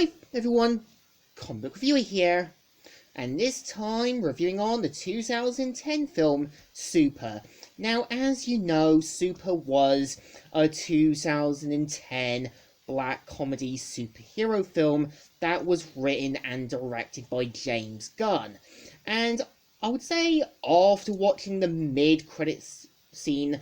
Hi everyone, Comic Book Reviewer here, and this time reviewing on the 2010 film Super. Now, as you know, Super was a 2010 black comedy superhero film that was written and directed by James Gunn. And I would say after watching the mid-credits scene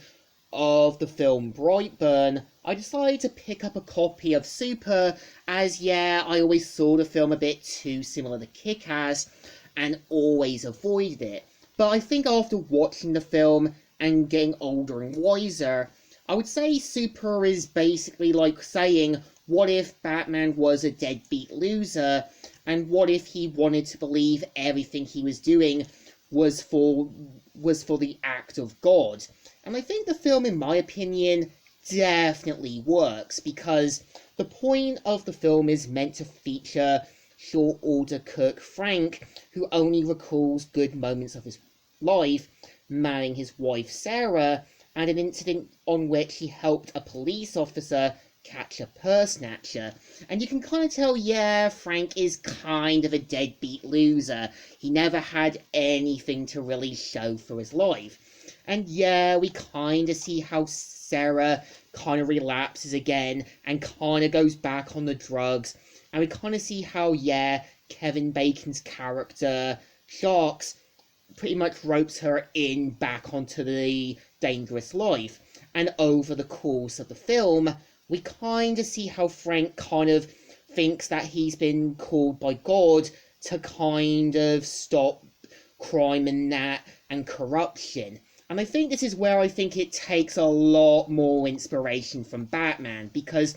of the film Brightburn, I decided to pick up a copy of Super, as I always saw the film a bit too similar to Kick-Ass and always avoided it. But I think after watching the film and getting older and wiser, I would say Super is basically like saying, what if Batman was a deadbeat loser, and what if he wanted to believe everything he was doing was for the act of God? And I think the film, in my opinion, definitely works, because the point of the film is meant to feature short order cook Frank, who only recalls good moments of his life, marrying his wife Sarah, and an incident on which he helped a police officer catch a purse snatcher. And you can kind of tell, Frank is kind of a deadbeat loser. He never had anything to really show for his life. And we kind of see how Sarah kind of relapses again and kind of goes back on the drugs. And we kind of see how, Kevin Bacon's character, Sharks, pretty much ropes her in back onto the dangerous life. And over the course of the film, we kind of see how Frank kind of thinks that he's been called by God to kind of stop crime and corruption. And I think this is where I think it takes a lot more inspiration from Batman, because,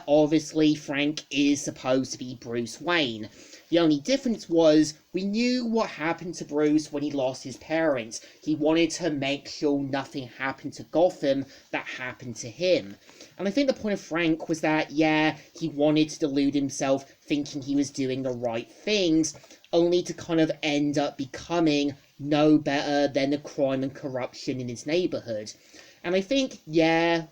obviously Frank is supposed to be Bruce Wayne. The only difference was, we knew what happened to Bruce when he lost his parents. He wanted to make sure nothing happened to Gotham that happened to him. And I think the point of Frank was that, he wanted to delude himself thinking he was doing the right things, only to kind of end up becoming no better than the crime and corruption in his neighborhood. And I think,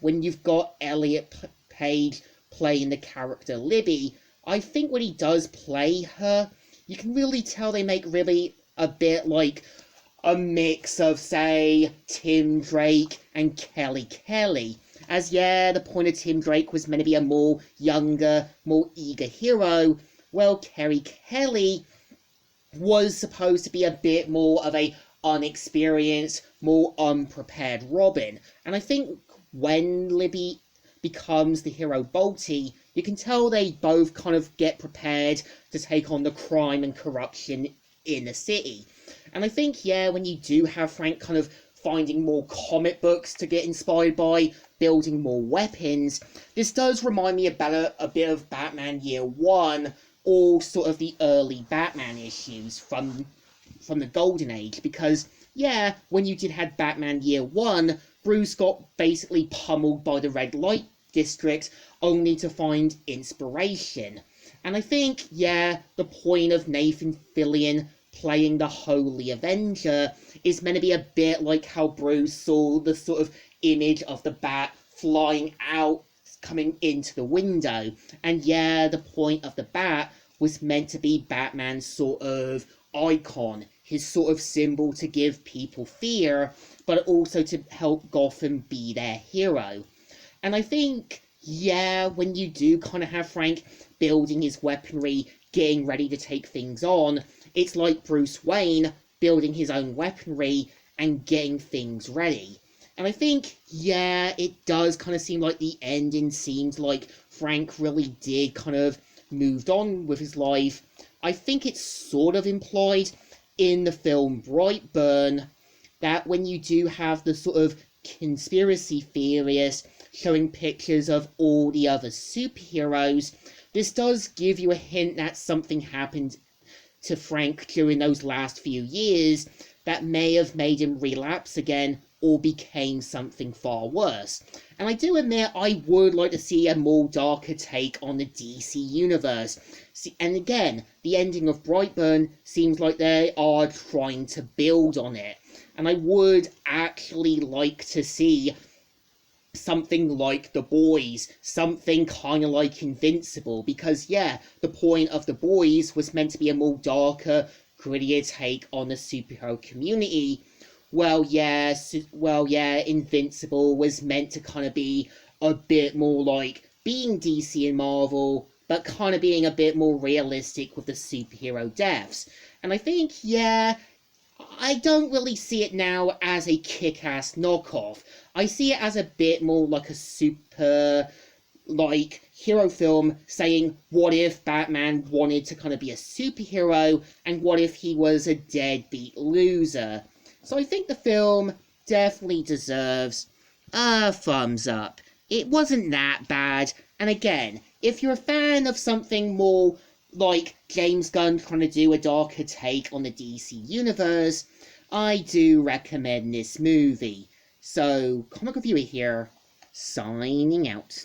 when you've got Elliot Page playing the character Libby, I think when he does play her, you can really tell they make really a bit like a mix of, say, Tim Drake and Kelly Kelly. As, the point of Tim Drake was meant to be a more younger, more eager hero, well, Kelly Kelly was supposed to be a bit more of a unexperienced, more unprepared Robin. And I think when Libby becomes the hero Bolty, you can tell they both kind of get prepared to take on the crime and corruption in the city. And I think, when you do have Frank kind of finding more comic books to get inspired by, building more weapons, this does remind me about a bit of Batman Year One, or sort of the early Batman issues from the Golden Age, because, when you did have Batman Year One, Bruce got basically pummeled by the Red Light District, only to find inspiration. And I think, the point of Nathan Fillion playing the Holy Avenger is meant to be a bit like how Bruce saw the sort of image of the bat flying out, coming into the window. And the point of the bat was meant to be Batman's sort of icon, his sort of symbol to give people fear, but also to help Gotham be their hero. And I think, when you do kind of have Frank building his weaponry, getting ready to take things on, it's like Bruce Wayne building his own weaponry and getting things ready. And I think, it does kind of seem like the ending seems like Frank really did kind of moved on with his life. I think it's sort of implied in the film Brightburn that when you do have the sort of conspiracy theorists showing pictures of all the other superheroes, this does give you a hint that something happened to Frank during those last few years that may have made him relapse again or became something far worse. And I do admit I would like to see a more darker take on the DC universe. And again, the ending of Brightburn seems like they are trying to build on it. And I would actually like to see something like The Boys, something kind of like Invincible, because yeah, the point of The Boys was meant to be a more darker, grittier take on the superhero community. Well, yeah, Invincible was meant to kind of be a bit more like being DC and Marvel, but kind of being a bit more realistic with the superhero deaths. And I think, yeah, I don't really see it now as a kick-ass knockoff. I see it as a bit more like a super, like, hero film saying, what if Batman wanted to kind of be a superhero, and what if he was a deadbeat loser? So I think the film definitely deserves a thumbs up. It wasn't that bad, and again, if you're a fan of something more like James Gunn trying to do a darker take on the DC universe, I do recommend this movie. So, Comic Reviewer here, signing out.